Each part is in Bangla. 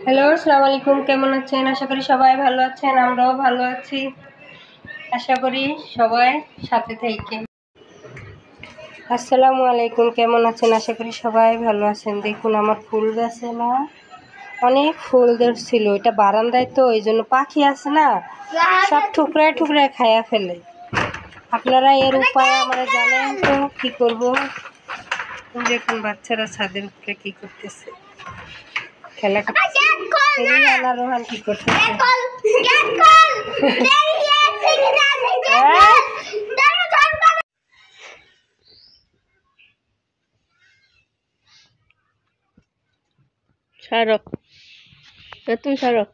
হ্যালো, আসসালামু আলাইকুম। কেমন আছেন? আশা করি সবাই ভালো আছেন। আমরাও ভালো আছি। আশা করি সবাই সাথে থেকে। আসসালামু আলাইকুম। কেমন আছেন? আশা করি সবাই ভালো আছেন। দেখুন আমার ফুল গাছে না অনেক ফুল ধরছিল। এটা বারান্দায় তো এই জন্য পাখি আছে না সব ঠুকরায় ঠুকরায় খায়া ফেলে। আপনারা এর উপায় আমরা জানেন তো কি করব? দেখুন বাচ্চারা ছাদের উপরে কি করতেছে, খেলা করতেছে। রিহান আর রোহান কি করতেছে? ছাড়ো, তুমি ছাড়ো।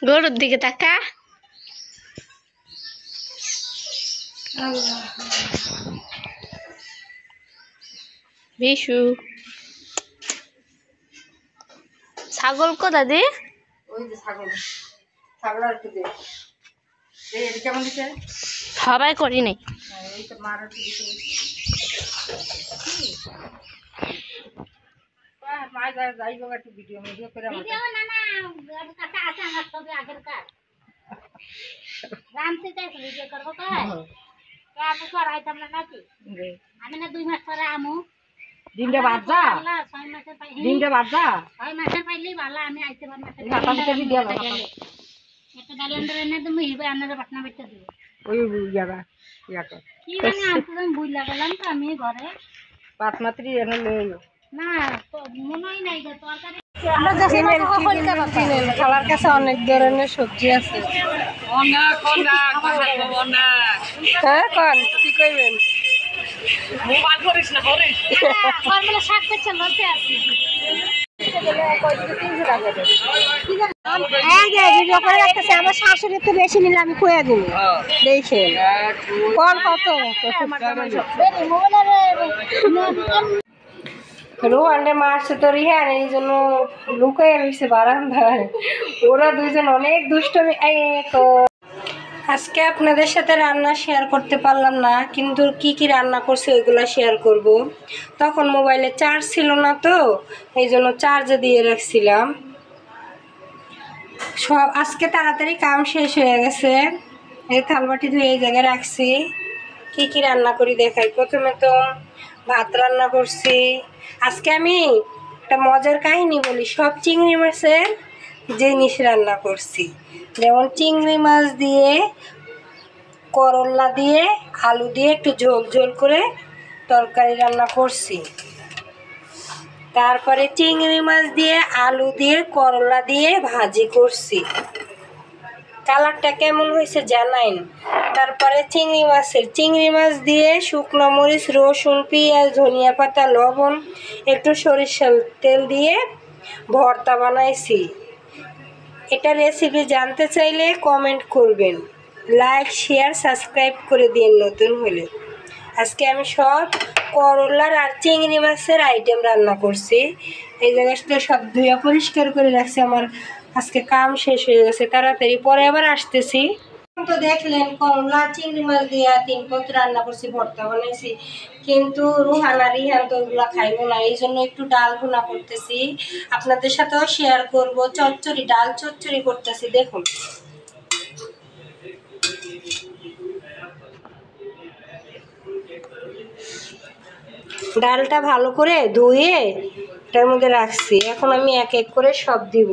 গরুর দিকে তাকা। বিশু ছাগল কোথা দি? ওই যে ছাগল, ছাগল আর একটু দে। এটা কেমন দিচ্ছে? সবাই করি নাই। এইটা মার একটু দিচ্ছে। মাই যাই গো একটু ভিডিও করে আমাকে। ভিডিও না না, কাকা আছে আমার ছবি আগের কার। রামতে চাই ভিডিও করব কয়। কাজ করাইতাম না নাকি? আমি না 2 মাস পরে আমু। দিনটা বাদ যা। 6 মাসের পাই। দিনটা বাদ যা। 6 মাসের পাইলেই ভালো, আমি আইতে পারব না। মাথা পিছে দিয়া দাও। একটা ক্যালেন্ডার এনে তুমি হিবে আনারে পাটনা বেচতে দিব। ওই ইয়াবা ইয়াটা। কি জানি আমি বুইলা গেলাম তো আমি ঘরে। পাঁচ মাত্রি এনে লইও। না তো মনেই নাই যে তরকারি খালার কাছে অনেক ধরনের সবজি আছে। হ্যাঁ কন কি কইবেন? মোবাইল করিস না, করিস ফর্মুলা শাক করছে লতে আছে। আমার শাশুড়ি তো বেশি নিলে আমি কয়ে দিব। দেখেন কল কত রোহানরে মারছে তো রিহান, এই জন্য লুকাই রয়েছে বারান্দায়। ওরা দুইজন অনেক দুষ্টমি। তো আজকে আপনাদের সাথে রান্না শেয়ার করতে পারলাম না, কিন্তু কি কি রান্না করছি ওইগুলো শেয়ার করব। তখন মোবাইলে চার্জ ছিল না তো এই জন্য চার্জে দিয়ে রাখছিলাম সব। আজকে তাড়াতাড়ি কাম শেষ হয়ে গেছে। এই থালবাটি ধুয়ে এই জায়গায় রাখছি। কি কি রান্না করি দেখাই। প্রথমে তো ভাত রান্না করছি। আজকে আমি একটা মজার কাহিনী বলি। সব চিংড়ি মাছের জিনিস রান্না করছি, যেমন চিংড়ি মাছ দিয়ে, করলা দিয়ে, আলু দিয়ে একটু ঝোল ঝোল করে তরকারি রান্না করছি। তারপরে চিংড়ি মাছ দিয়ে, আলু দিয়ে, করলা দিয়ে ভাজি করছি। কালারটা কেমন হয়েছে জানাইন। তারপরে চিংড়ি মাছ দিয়ে শুকনো মরিচ, রসুন, পেঁয়াজ, ধনিয়া পাতা, লবণ, একটু সরিষার তেল দিয়ে ভর্তা বানাইছি। এটা রেসিপি জানতে চাইলে কমেন্ট করবেন, লাইক শেয়ার সাবস্ক্রাইব করে দিন নতুন হলে। আজকে আমি সব করলার আর চিংড়ি মাছের আইটেম রান্না করছি। এই জায়গাটা সব ধুয়ে পরিষ্কার করে রাখছি। আমার আজকে কাম শেষ হয়ে গেছে তাড়াতাড়ি, পরে আবার আসতেছি। তো দেখলেন করলা চিংড়ি মাছ দিয়ে 3 পদ রান্না করছি, ভর্তা বানাইছি। কিন্তু রুহান আর রিহান তো ওগুলো খাইবো না, এই জন্য একটু ডাল ভুনা করতেছি, আপনাদের সাথেও শেয়ার করব। চচ্চড়ি, ডাল চচ্চড়ি করতেছি। দেখুন ডালটা ভালো করে ধুয়ে এটার মধ্যে রাখছি। এখন আমি এক এক করে সব দিব।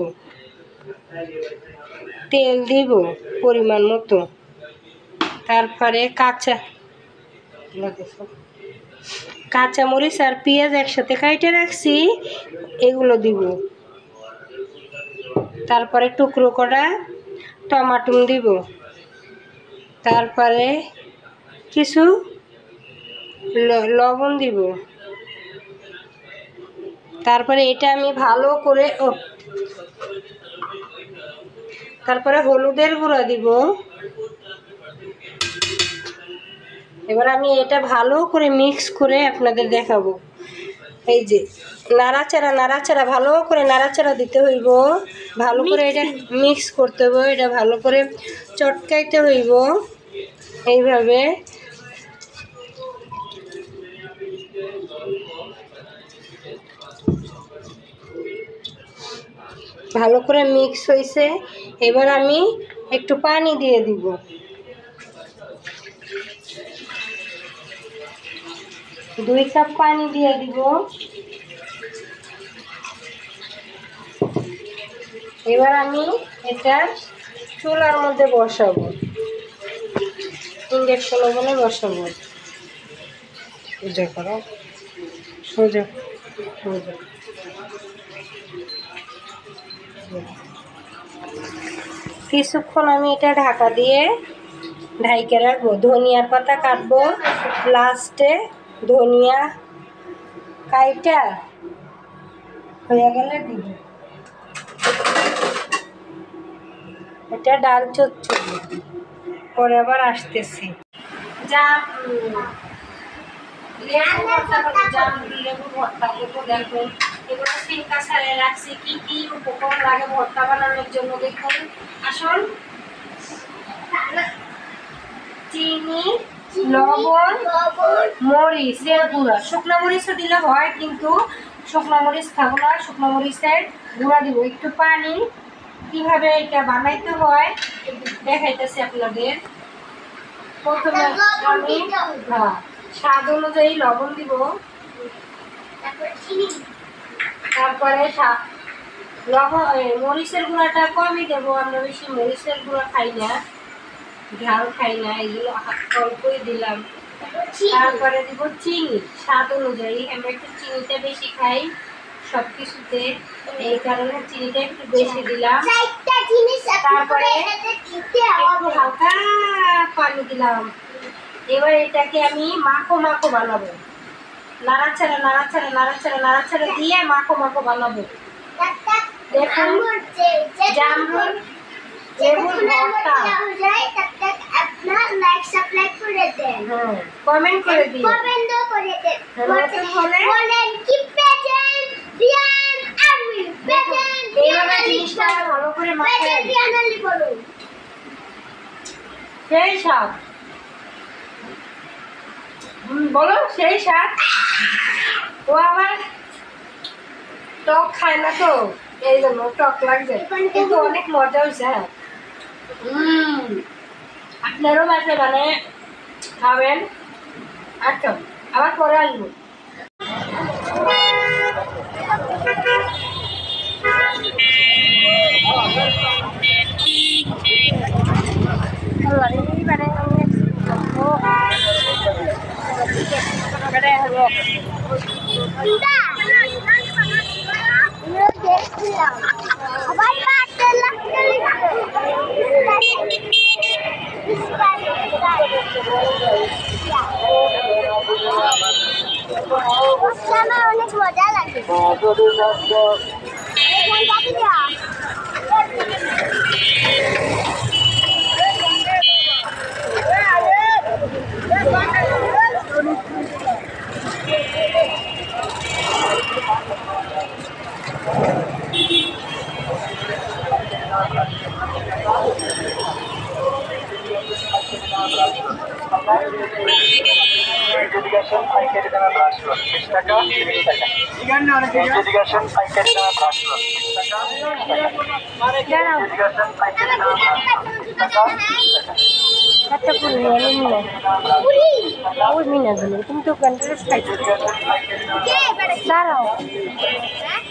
তেল দিব পরিমাণ মতো, তারপরে কাঁচামরিচ আর পেঁয়াজ একসাথে কাইটে রাখছি, এগুলো দিব। তারপরে টুকরো করা টমাটো দিব। তারপরে কিছু লবণ দিব। তারপরে এটা আমি ভালো করে তারপরে হলুদের গুঁড়া দিব। এবার আমি এটা ভালো করে মিক্স করে আপনাদের দেখাবো। এই যে নাড়াচাড়া নাড়াচাড়া ভালো করে নাড়াচাড়া দিতে হইব, ভালো করে এটা মিক্স করতে হইব, এটা ভালো করে চটকাইতে হইব এইভাবে। ভালো করে মিক্স হয়েছে, এবার আমি একটু পানি দিয়ে দিব। দুই কাপ পানি দিয়ে দিব। এবার আমি এটা চুলার মধ্যে বসাবো, ইন্ডাকশন ওভেনে বসাবো। সোজা করো, সোজা সোজা। কিছুক্ষণ আমি এটা ঢাকা দিয়ে ঢাইকে রাখবো। ধনিয়ার পাতা কাটবো, লাস্টে ধনিয়া কাইটা হয়ে গেলে দিব। এটা ডাল চচ্চড়ি, পরে আবার আসতেছি। লেবু ভর্তা করবো, দেখুন এগুলো সিনকা সারে রাখছি। কি কি উপকরণ লাগে ভর্তা বানানোর জন্য দেখুন। আসুন, চিনি, লবণ, মরিচের গুঁড়া, শুকনো মরিচও দিলে হয়, কিন্তু শুকনো মরিচ খাবো না, শুকনো মরিচের গুঁড়া দিব। একটু পানি, কিভাবে এটা বানাইতে হয় দেখাইতেছি আপনাদের। প্রথমে আমি স্বাদ অনুযায়ী লবণ দিব, তারপরে লবণ মরিচের গুঁড়াটা কমই দেবো, আমরা বেশি মরিচের গুঁড়া খাই না, ঝাল খাই না, এগুলো অল্পই দিলাম। তারপরে দিব চিনি স্বাদ অনুযায়ী, আমরা একটু চিনিটা বেশি খাই সব কিছুতে, এই কারণে চিনিটা একটু বেশি দিলাম। তারপরে একটু হালকা পানি দিলাম। এবার এটাকে আমি মাখো মাখো বানাবো, নাড়াচাড়া নাড়াচাড়া নাড়াচাড়া নাড়াচাড়া দিয়ে মাখো মাখো বানাবো। দেখুন জামরুল লেবুর ভর্তা, কমেন্ট করে দিন, এইভাবে জিনিসটা ভালো করে মাখাই সেই স্বাদ। বলো সেই স্বাদ। ও আবার টক খায় না তো, এই জন্য টক লাগছে, কিন্তু অনেক মজা হয়েছে। আপনারও বাসায় বানিয়ে খাবেন। আচ্ছা, আবার পরে আসবো। অনেক মজা লাগে। Education package dengan transfer. Pistaka, pistaka. Education package dengan transfer. Pistaka, pistaka. Education package dengan transfer. Pistaka, pistaka. একটা ফুল নিয়ে ওই মিনাগুলো তুমি তো কন্ট্রোল খাইছো, দাঁড়াও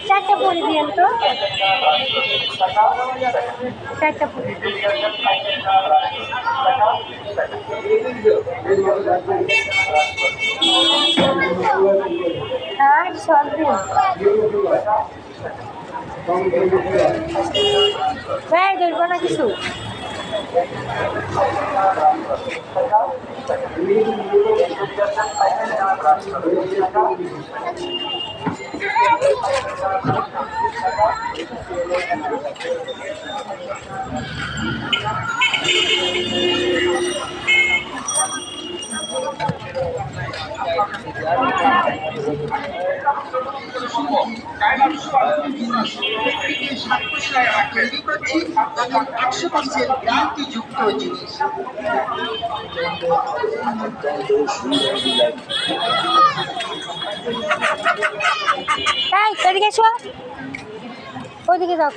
চারটা পুরি দিয়েন তো, চারটা পুরি। হ্যাঁ সব দিন ভাই ধরবো না কিছু। এই এদিকে এসো, ওইদিকে যাও।